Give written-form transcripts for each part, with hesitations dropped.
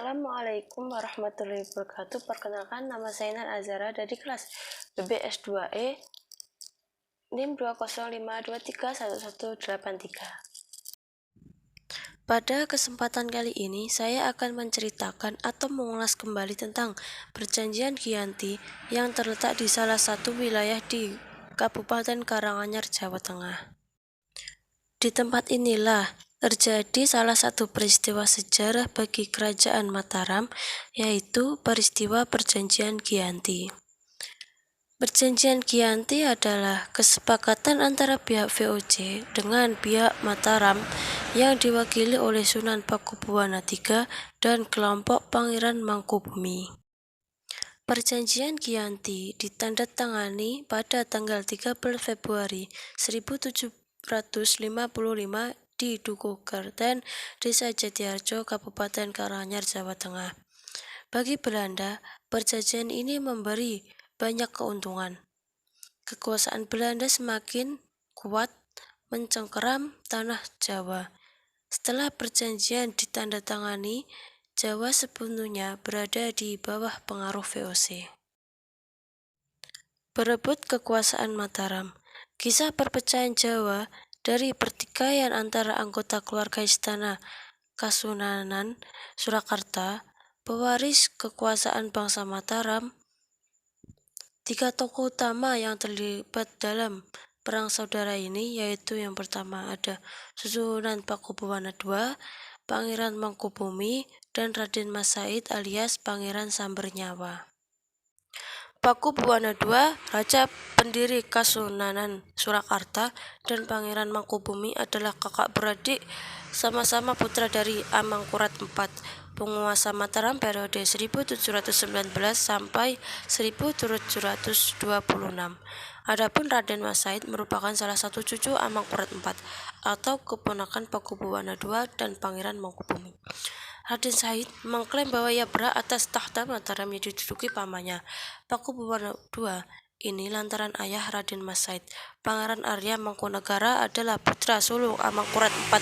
Assalamualaikum warahmatullahi wabarakatuh. Perkenalkan, nama saya Nan Azara dari kelas BBS2E NIM 205231183. Pada kesempatan kali ini, saya akan menceritakan atau mengulas kembali tentang Perjanjian Giyanti yang terletak di salah satu wilayah di Kabupaten Karanganyar, Jawa Tengah. Di tempat inilah terjadi salah satu peristiwa sejarah bagi Kerajaan Mataram, yaitu peristiwa Perjanjian Giyanti. Perjanjian Giyanti adalah kesepakatan antara pihak VOC dengan pihak Mataram yang diwakili oleh Sunan Pakubuwana III dan kelompok Pangeran Mangkubumi. Perjanjian Giyanti ditandatangani pada tanggal 13 Februari 1755 di Dukuh Kerten, Desa Jatiharjo, Kabupaten Karanganyar, Jawa Tengah. Bagi Belanda, perjanjian ini memberi banyak keuntungan. Kekuasaan Belanda semakin kuat mencengkeram tanah Jawa. Setelah perjanjian ditandatangani, Jawa sepenuhnya berada di bawah pengaruh VOC. Berebut kekuasaan Mataram. Kisah perpecahan Jawa dari pertikaian antara anggota keluarga istana Kasunanan Surakarta, pewaris kekuasaan bangsa Mataram. Tiga tokoh utama yang terlibat dalam perang saudara ini yaitu yang pertama ada Sunan Pakubuwana II, Pangeran Mangkubumi, dan Raden Mas Said alias Pangeran Sambernyawa. Pakubuwana II, raja pendiri Kasunanan Surakarta, dan Pangeran Mangkubumi adalah kakak beradik, sama-sama putra dari Amangkurat IV, penguasa Mataram periode 1719 sampai 1726. Adapun Raden Mas Said merupakan salah satu cucu Amangkurat IV atau keponakan Pakubuwana II dan Pangeran Mangkubumi. Raden Said mengklaim bahwa ia berhak atas tahta Mataram yang diduduki pamannya, Pakubuwana II. Ini lantaran ayah Raden Mas Said, Pangeran Arya Mangkunegara, adalah putra sulung Amangkurat IV.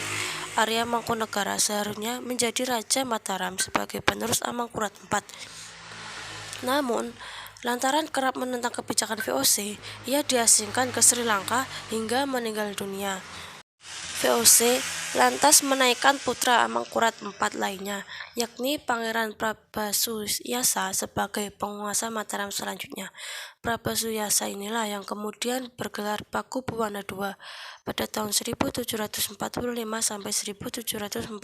Arya Mangkunegara seharusnya menjadi Raja Mataram sebagai penerus Amangkurat IV. Namun, lantaran kerap menentang kebijakan VOC, ia diasingkan ke Sri Lanka hingga meninggal dunia. VOC lantas menaikkan putra Amangkurat IV lainnya, yakni Pangeran Prabasuyasa sebagai penguasa Mataram selanjutnya. Prabasuyasa inilah yang kemudian bergelar Pakubuwana II pada tahun 1745 sampai 1749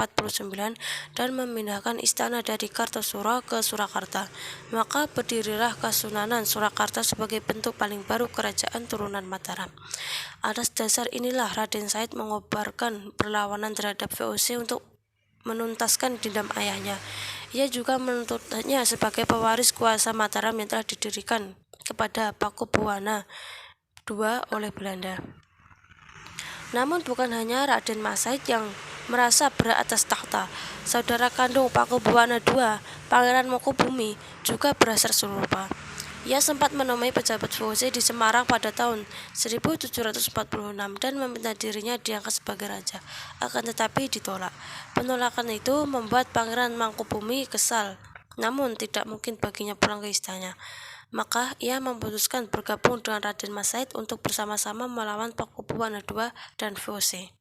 dan memindahkan istana dari Kartosuro ke Surakarta. Maka berdirilah Kasunanan Surakarta sebagai bentuk paling baru kerajaan turunan Mataram. Atas dasar inilah Raden Said mengobarkan perlawanan terhadap VOC untuk menuntaskan dendam ayahnya. Ia juga menuntutnya sebagai pewaris kuasa Mataram yang telah didirikan kepada Pakubuwana II oleh Belanda. Namun bukan hanya Raden Mas Said yang merasa berhak atas tahta. Saudara kandung Pakubuwana II, Pangeran Mangkubumi, juga berasal serupa. Ia sempat menemui pejabat VOC di Semarang pada tahun 1746 dan meminta dirinya diangkat sebagai raja, akan tetapi ditolak. Penolakan itu membuat Pangeran Mangkubumi kesal, namun tidak mungkin baginya pulang ke istana. Maka ia memutuskan bergabung dengan Raden Mas Said untuk bersama-sama melawan Pakubuwana II dan VOC.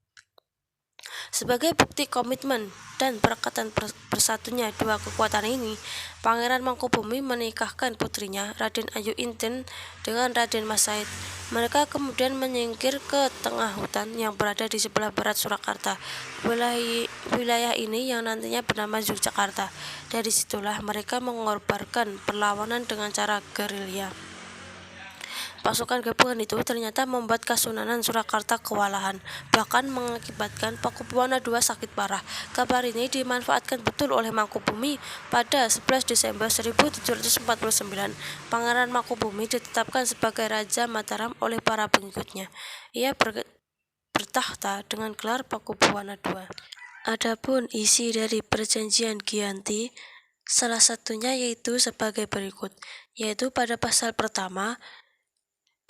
Sebagai bukti komitmen dan perekatan bersatunya dua kekuatan ini, Pangeran Mangkubumi menikahkan putrinya Raden Ayu Inten dengan Raden Mas Said. Mereka kemudian menyingkir ke tengah hutan yang berada di sebelah barat Surakarta. Wilayah ini yang nantinya bernama Yogyakarta. Dari situlah mereka mengorbankan perlawanan dengan cara gerilya. Pasukan gabungan itu ternyata membuat Kasunanan Surakarta kewalahan, bahkan mengakibatkan Pakubuwana II sakit parah. Kabar ini dimanfaatkan betul oleh Mangkubumi. Pada 11 Desember 1749, Pangeran Mangkubumi ditetapkan sebagai Raja Mataram oleh para pengikutnya. Ia bertahta dengan gelar Pakubuwana II. Adapun isi dari Perjanjian Giyanti, salah satunya yaitu sebagai berikut, yaitu pada pasal pertama,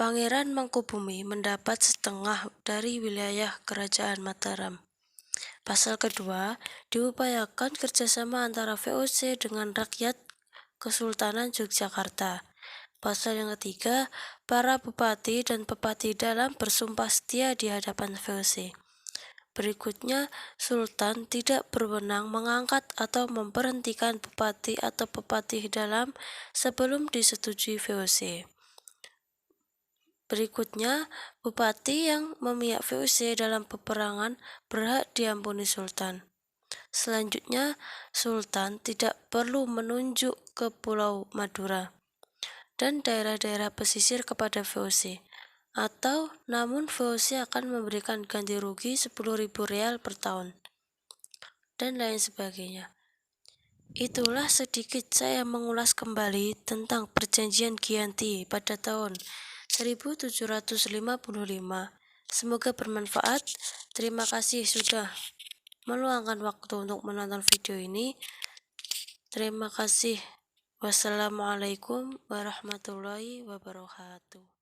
Pangeran Mangkubumi mendapat setengah dari wilayah Kerajaan Mataram. Pasal kedua, diupayakan kerjasama antara VOC dengan rakyat Kesultanan Yogyakarta. Pasal yang ketiga, para bupati dan bupati dalam bersumpah setia di hadapan VOC. Berikutnya, Sultan tidak berwenang mengangkat atau memberhentikan bupati atau bupati dalam sebelum disetujui VOC. Berikutnya, bupati yang memihak VOC dalam peperangan berhak diampuni Sultan. Selanjutnya, Sultan tidak perlu menunjuk ke Pulau Madura dan daerah-daerah pesisir kepada VOC, atau namun VOC akan memberikan ganti rugi 10.000 real per tahun, dan lain sebagainya. Itulah sedikit saya mengulas kembali tentang perjanjian Giyanti pada tahun 1755. Semoga bermanfaat. Terima kasih sudah meluangkan waktu untuk menonton video ini. Terima kasih. Wassalamualaikum warahmatullahi wabarakatuh.